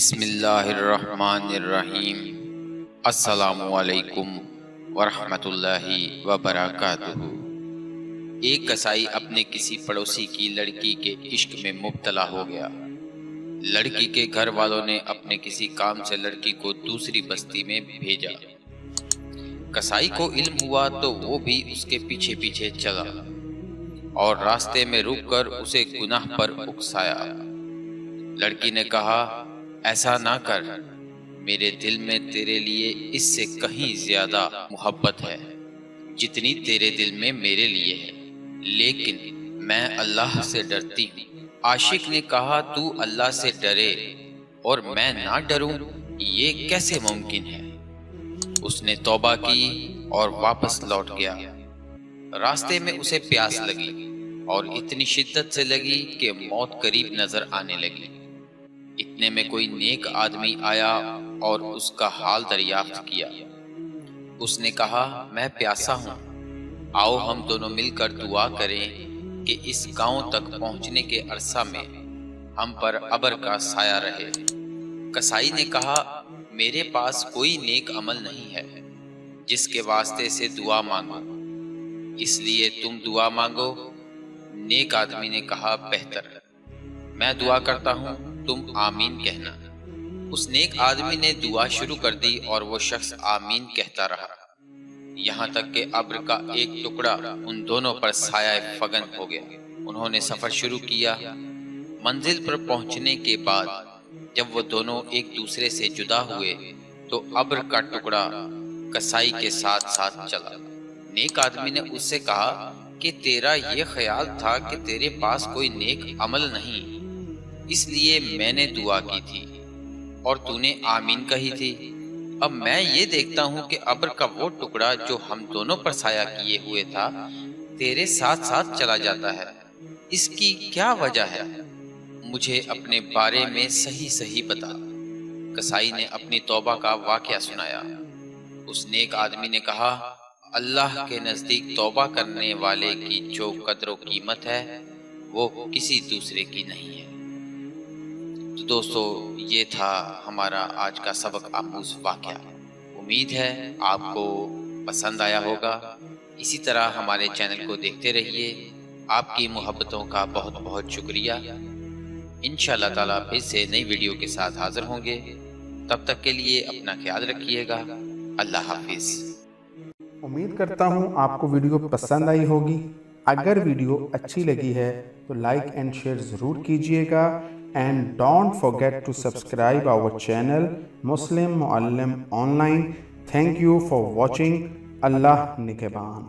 بسم اللہ الرحمن الرحیم۔ السلام علیکم ورحمۃ اللہ وبرکاتہ۔ ایک کسائی اپنے کسی پڑوسی کی لڑکی کے عشق میں مبتلا ہو گیا۔ لڑکی کے گھر والوں نے اپنے کسی کام سے لڑکی کو دوسری بستی میں بھیجا۔ کسائی کو علم ہوا تو وہ بھی اس کے پیچھے پیچھے چلا اور راستے میں رک کر اسے گناہ پر اکسایا۔ لڑکی نے کہا، ایسا نہ کر، میرے دل میں تیرے لیے اس سے کہیں زیادہ محبت ہے جتنی تیرے دل میں میرے لیے ہے، لیکن میں اللہ سے ڈرتی ہوں۔ عاشق نے کہا، تو اللہ سے ڈرے اور میں نہ ڈروں، یہ کیسے ممکن ہے؟ اس نے توبہ کی اور واپس لوٹ گیا۔ راستے میں اسے پیاس لگی اور اتنی شدت سے لگی کہ موت قریب نظر آنے لگی۔ اتنے میں کوئی نیک آدمی آیا اور اس کا حال دریافت کیا۔ اس نے کہا، میں پیاسا ہوں، آؤ ہم دونوں مل کر دعا کریں کہ اس گاؤں تک پہنچنے کے عرصہ میں ہم پر ابر کا سایہ رہے۔ کسائی نے کہا، میرے پاس کوئی نیک عمل نہیں ہے جس کے واسطے سے دعا مانگو، اس لیے تم دعا مانگو۔ نیک آدمی نے کہا، بہتر، میں دعا کرتا ہوں، تم آمین کہنا۔ اس نیک آدمی نے دعا شروع کر دی اور وہ شخص آمین کہتا رہا، یہاں تک کہ ابر کا ایک ٹکڑا ان دونوں پر سایہ فگن ہو گیا۔ انہوں نے سفر شروع کیا۔ منزل پر پہنچنے کے بعد جب وہ دونوں ایک دوسرے سے جدا ہوئے تو ابر کا ٹکڑا کسائی کے ساتھ ساتھ چلا۔ نیک آدمی نے اس سے کہا کہ تیرا یہ خیال تھا کہ تیرے پاس کوئی نیک عمل نہیں، اس لیے میں نے دعا کی تھی اور تو نے آمین کہی تھی۔ اب میں یہ دیکھتا ہوں کہ ابر کا وہ ٹکڑا جو ہم دونوں پر سایہ کیے ہوئے تھا تیرے ساتھ ساتھ چلا جاتا ہے، اس کی کیا وجہ ہے؟ مجھے اپنے بارے میں صحیح صحیح بتا۔ کسائی نے اپنی توبہ کا واقعہ سنایا۔ اس نیک آدمی نے کہا، اللہ کے نزدیک توبہ کرنے والے کی جو قدر و قیمت ہے وہ کسی دوسرے کی نہیں ہے۔ تو دوستو، یہ تھا ہمارا آج کا سبق آموز واقعہ۔ امید ہے آپ کو پسند آیا ہوگا۔ اسی طرح ہمارے چینل کو دیکھتے رہیے۔ آپ کی محبتوں کا بہت بہت شکریہ۔ انشاءاللہ تعالیٰ پھر سے نئی ویڈیو کے ساتھ حاضر ہوں گے۔ تب تک کے لیے اپنا خیال رکھیے گا۔ اللہ حافظ۔ امید کرتا ہوں آپ کو ویڈیو پسند آئی ہوگی۔ اگر ویڈیو اچھی لگی ہے تو لائک اینڈ شیئر ضرور کیجیے گا، and don't forget to subscribe our channel Muslim Muallim Online. Thank you for watching. Allah Nikeban.